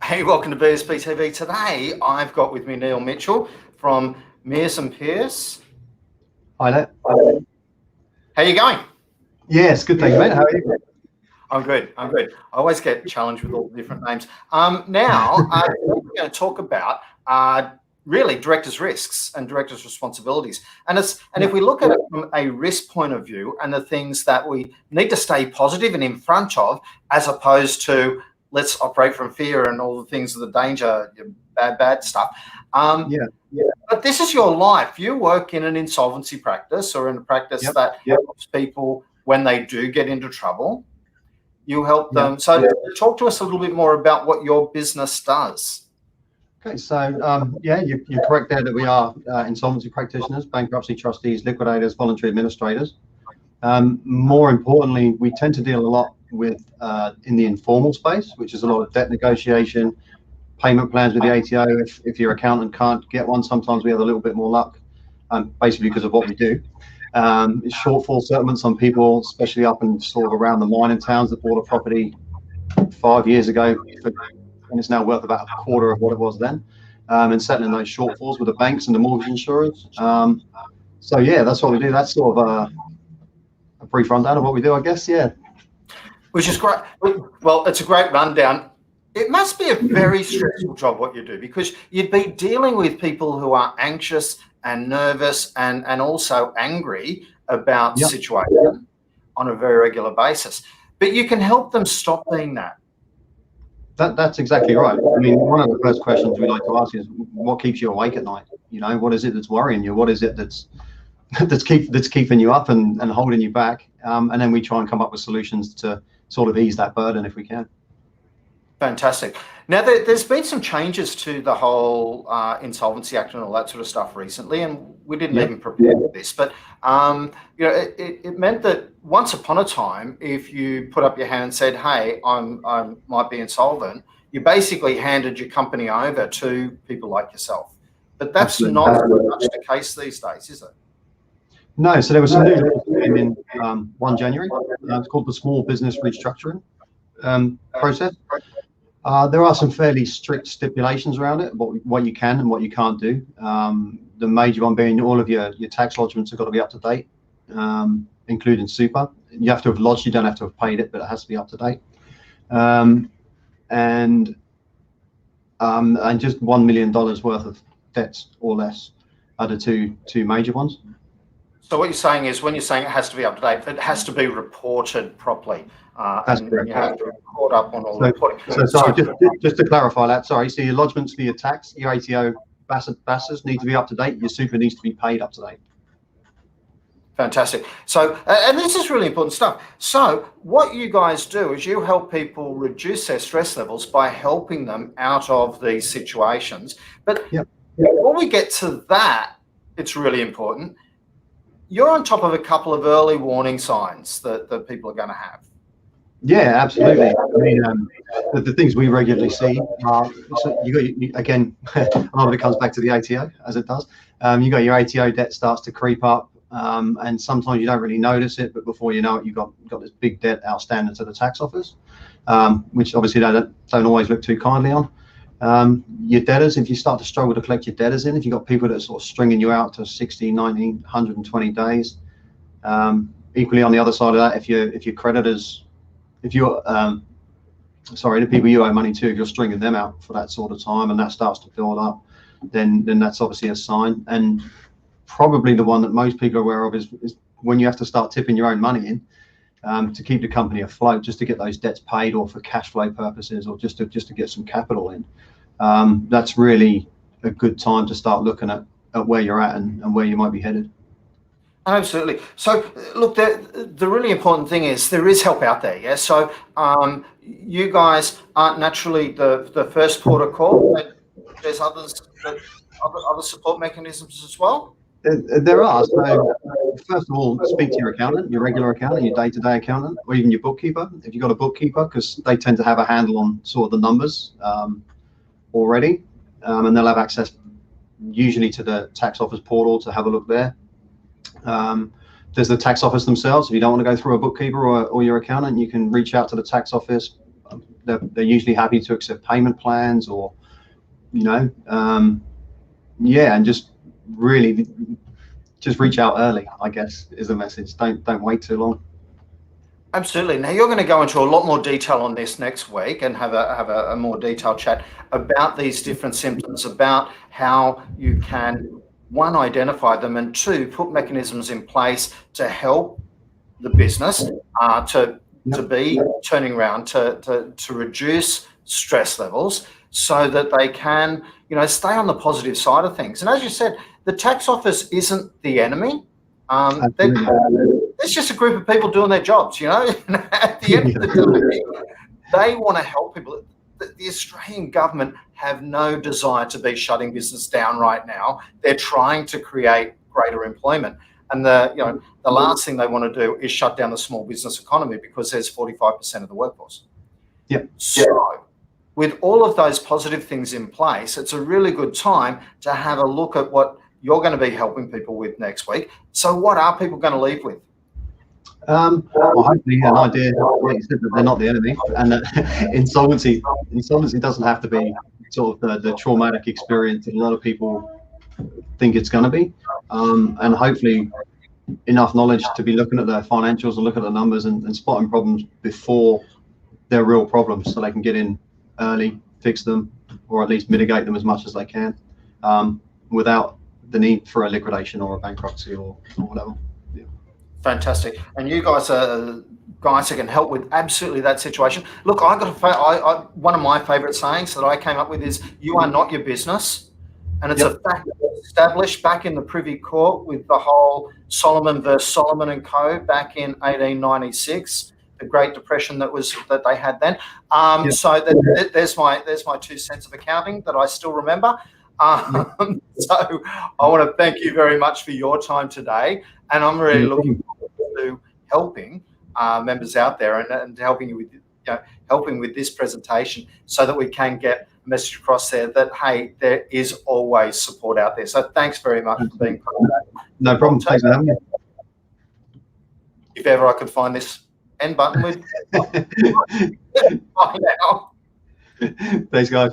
Hey, welcome to BSB TV. Today, I've got with me Neil Mitchell from Mears and Pearce. Hi there. How you going? Yes, good, thank you, mate. How are you? I'm good. I always get challenged with all the different names. Now, we're going to talk about really directors' risks and directors' responsibilities. And if we look at it from a risk point of view and the things that we need to stay positive and in front of, as opposed to let's operate from fear and all the things of the danger, bad stuff. But this is your life. You work in an insolvency practice or in a practice that helps people when they do get into trouble. You help them. So talk to us a little bit more about what your business does. Okay, so you're correct there that we are insolvency practitioners, bankruptcy trustees, liquidators, voluntary administrators. More importantly, we tend to deal a lot with in the informal space, which is a lot of debt negotiation, payment plans with the ATO. If your accountant can't get one, sometimes we have a little bit more luck, basically because of what we do. Shortfall settlements on people, especially up and sort of around the mining towns that bought a property 5 years ago, and it's now worth about a quarter of what it was then, and settling those shortfalls with the banks and the mortgage insurers. So yeah, that's what we do. That's sort of a brief rundown of what we do, I guess. Yeah. Which is great. Well, it's a great rundown. It must be a very stressful job what you do, because you'd be dealing with people who are anxious and nervous and also angry about the situation on a very regular basis. But you can help them stop being that. That's exactly right. I mean, one of the first questions we like to ask is, what keeps you awake at night? You know, what is it that's worrying you? What is it that's keeping you up and holding you back? And then we try and come up with solutions to sort of ease that burden if we can. Fantastic. Now, there's been some changes to the whole Insolvency Act and all that sort of stuff recently, and we didn't even prepare for this. But it meant that once upon a time, if you put up your hand and said, "Hey, I might be insolvent," you basically handed your company over to people like yourself. But that's not much the case these days, is it? No. So there was some new laws that came in 1 January. It's called the Small Business Restructuring process. There are some fairly strict stipulations around it, what you can and what you can't do. The major one being all of your tax lodgements have got to be up to date, including super. You have to have lodged, you don't have to have paid it, but it has to be up to date. And just $1 million worth of debts or less are the two major ones. So what you're saying is, when you're saying it has to be up to date, it has to be reported properly. That's correct. You have to report up on all the reporting. So sorry, just to clarify that, sorry. So your lodgements for your tax, your ATO, BASS need to be up to date. Your super needs to be paid up to date. Fantastic. So, and this is really important stuff. So what you guys do is you help people reduce their stress levels by helping them out of these situations. But before we get to that, it's really important. You're on top of a couple of early warning signs that people are going to have. Yeah, absolutely. I mean, the things we regularly see are, so again, a lot of it comes back to the ATO, as it does. You got your ATO debt starts to creep up, and sometimes you don't really notice it, but before you know it, you've got this big debt outstanding to the tax office, which obviously they don't always look too kindly on. Your debtors, if you start to struggle to collect your debtors in, if you've got people that are sort of stringing you out to 60, 90, 120 days. Equally on the other side of that, if your creditors, the people you owe money to, if you're stringing them out for that sort of time and that starts to build up, then that's obviously a sign. And probably the one that most people are aware of is when you have to start tipping your own money in to keep the company afloat, just to get those debts paid, or for cash flow purposes, or just to get some capital in. That's really a good time to start looking at where you're at and where you might be headed. Absolutely. So look, the really important thing is there is help out there. Yeah. So you guys aren't naturally the first port of call, but there's other support mechanisms as well. There are. So first of all, speak to your accountant, your regular accountant, your day-to-day accountant, or even your bookkeeper, if you've got a bookkeeper, because they tend to have a handle on sort of the numbers already, and they'll have access usually to the tax office portal to have a look there. There's the tax office themselves. If you don't want to go through a bookkeeper or your accountant, you can reach out to the tax office. they're usually happy to accept payment plans, or and just really just reach out early, I guess, is the message. Don't wait too long. Absolutely. Now you're going to go into a lot more detail on this next week and have a more detailed chat about these different symptoms, about how you can, one, identify them, and two, put mechanisms in place to help the business to be turning around, to reduce stress levels, so that they can, stay on the positive side of things. And as you said, the tax office isn't the enemy. It's just a group of people doing their jobs, At the end of the day, they want to help people. The Australian government have no desire to be shutting business down right now. They're trying to create greater employment. And the last thing they want to do is shut down the small business economy, because there's 45% of the workforce. Yep. So with all of those positive things in place, it's a really good time to have a look at what you're going to be helping people with next week. So what are people going to leave with? Well, hopefully an idea, like you said, that they're not the enemy, and that insolvency doesn't have to be sort of the traumatic experience that a lot of people think it's going to be, and hopefully enough knowledge to be looking at their financials and look at the numbers and spotting problems before they're real problems, so they can get in early, fix them, or at least mitigate them as much as they can, without the need for a liquidation or a bankruptcy or whatever. Yeah. Fantastic. And you guys are guys that can help with absolutely that situation. Look, one of my favorite sayings that I came up with is, you are not your business. And it's a fact that was established back in the Privy Court with the whole Solomon versus Solomon and Co. back in 1896, the Great Depression that they had then. So there's my 2 cents of accounting that I still remember. So I want to thank you very much for your time today, and I'm really looking forward to helping members out there and helping you with helping with this presentation, so that we can get a message across there that, hey, there is always support out there. So thanks very much for being part of that. No problem. Thanks for having me. If ever I could find this end button, bye now. Thanks, guys.